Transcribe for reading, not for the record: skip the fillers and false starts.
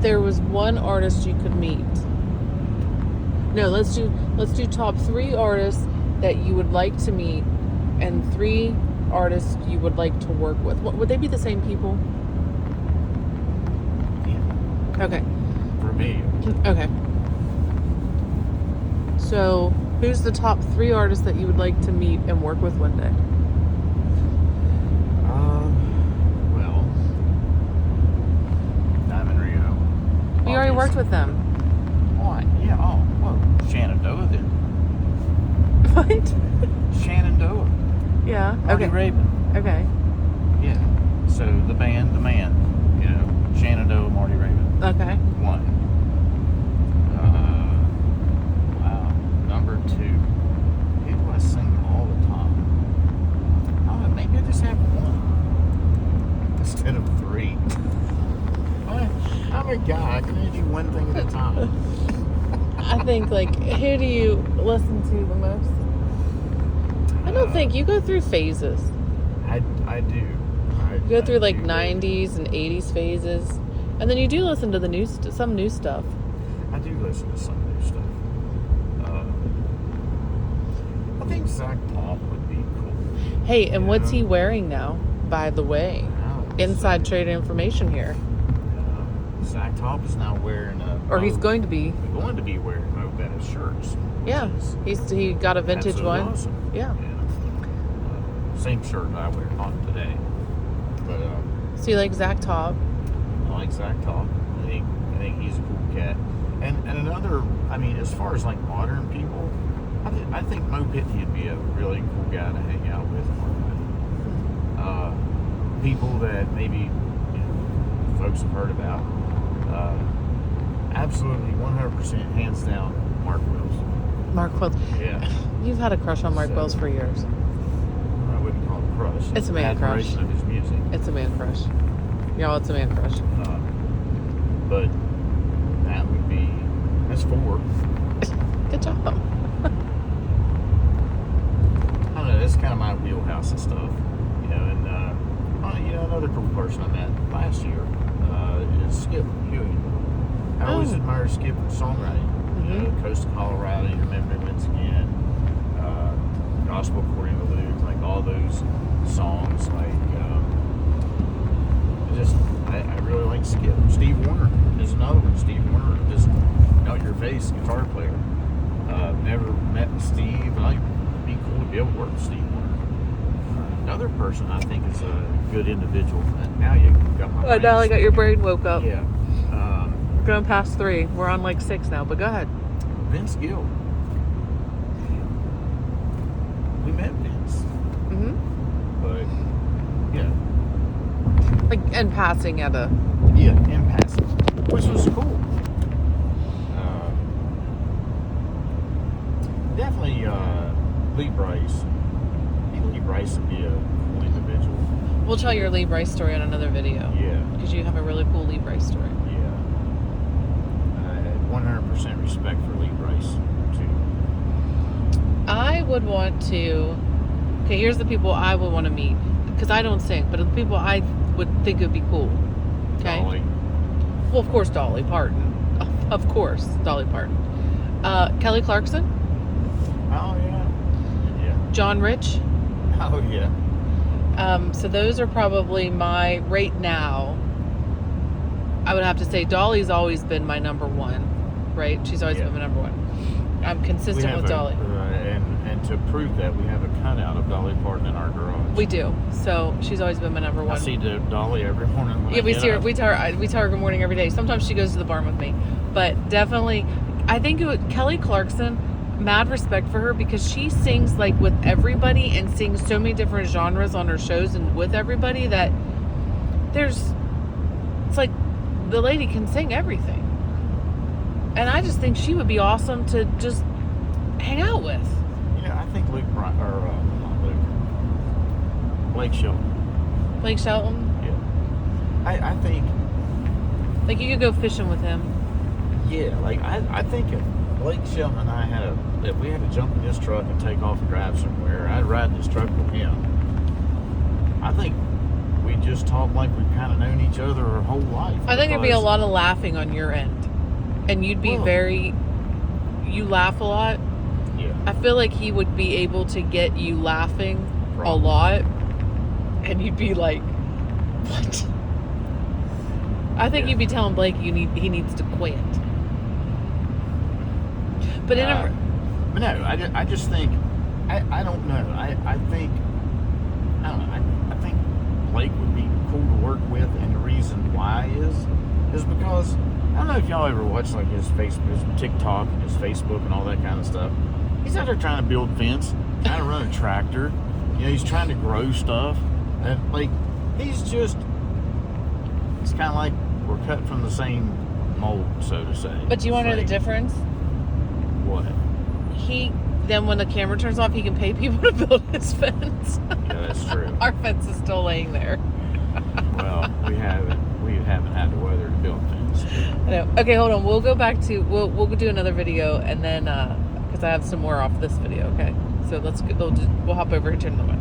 there was one artist you could meet. No, let's do top 3 artists that you would like to meet and 3 artists you would like to work with. Would they be the same people? Yeah. Okay. For me. Okay. So, who's the top 3 artists that you would like to meet and work with one day? Well, Diamond Rio. You already worked with them. What? Yeah. Oh, well, Shenandoah then. What? Shenandoah. Yeah. Marty Okay. Raven. Okay. Yeah. So the man, you know, Shenandoah, Marty Raven. Okay. One. Wow. Number 2. Who do I sing all the time? Oh, maybe I just have 1 instead of 3. I'm a guy. I can only do one thing at a time. I think, like, who do you listen to the most? I don't think you go through phases. I do. You go through like do. 90s and 80s phases, and then you do listen to the some new stuff. I do listen to some new stuff. I think Zach Pop would be cool. Hey, and what's he wearing now, by the way? Inside trade information here. Zach Top is now wearing Or he's going to be. wearing Mo Bennett shirts. Yeah, he got a vintage one. Awesome. Yeah. Same shirt I wear on today. But So you like Zach Top? I like Zach Top. I think he's a cool cat. And another, I mean, as far as like modern people, I think Mo Pitney would be a really cool guy to hang out with. People that maybe folks have heard about. Absolutely, 100%, hands down, Mark Wells. Mark Wells. Yeah. You've had a crush on Mark Wells for years. I wouldn't call it a crush. It's a man crush. Admiration of his music. It's a man crush. Y'all, it's a man crush. But that's 4. Good job. I don't know, that's kind of my wheelhouse and stuff. You know, and another cool person I met last year is Skip Ewing. I always admire Skip for songwriting. You know, Coast to Colorado, You Remember Once Again, Gospel According to Luke, like all those songs. Like, I really like Skip. Steve Wariner is another one. Steve Wariner, just out your face guitar player. Never met Steve. It'd be cool to be able to work with Steve Wariner. Another person I think is a good individual. Now you got my brain. Now I got your brain woke up. Yeah. We're going past 3. We're on like 6 now, but go ahead. Vince Gill. We met Vince. But, yeah. Like, in passing at a... Yeah, in passing. Which was cool. Definitely Lee Bryce. I think Lee Bryce would be a cool individual. We'll tell your Lee Bryce story on another video. Yeah. Because you have a really cool Lee Bryce story. Yeah. I had 100% respect for Lee Bryce, too. I would want to... Okay, here's the people I would want to meet. Because I don't sing, but the people I would think would be cool. Okay? Dolly. Well, of course, Dolly Parton. Of course, Dolly Parton. Kelly Clarkson. Oh, yeah. Yeah. John Rich. Oh, yeah. So those are probably my... Right now, I would have to say Dolly's always been my number 1. Right? She's always been my number 1. I'm consistent with Dolly. And to prove that, we have a cutout of Dolly Parton in our garage. We do. So she's always been my number 1. I see Dolly every morning. When we see her. We tell her good morning every day. Sometimes she goes to the barn with me, but definitely, I think Kelly Clarkson. Mad respect for her because she sings like with everybody and sings so many different genres on her shows and with everybody that it's like the lady can sing everything, and I just think she would be awesome to just hang out with. Yeah, I think Blake Shelton. Blake Shelton. Yeah, I think like you could go fishing with him. Yeah, like I think if Blake Shelton and I if we had to jump in this truck and take off and drive somewhere, I'd ride in this truck with him. I think we we just talk like we've kind of known each other our whole life. I think there'd be a because- lot of laughing on your end. And you'd be Well- you laugh a lot. Yeah. I feel like he would be able to get you laughing a Probably. lot. And you'd be like, what? I think Yeah. you'd be telling Blake he needs to quit. But in a, But no, I just think, I don't know. I think, I don't know. I think Blake would be cool to work with, and the reason why is because, I don't know if y'all ever watch like his TikTok and his Facebook and all that kind of stuff. He's out there trying to build fence, trying to run a tractor. You know, he's trying to grow stuff. And like, it's kind of like we're cut from the same mold, so to say. but do you want to know the It's like, difference? What? Then when the camera turns off, he can pay people to build his fence. Yeah, that's true. Our fence is still laying there. Well, we haven't had the weather to build things. I know. Okay, hold on. We'll go back to we'll do another video, and then because I have some more off this video. Okay, so we'll hop over to another one.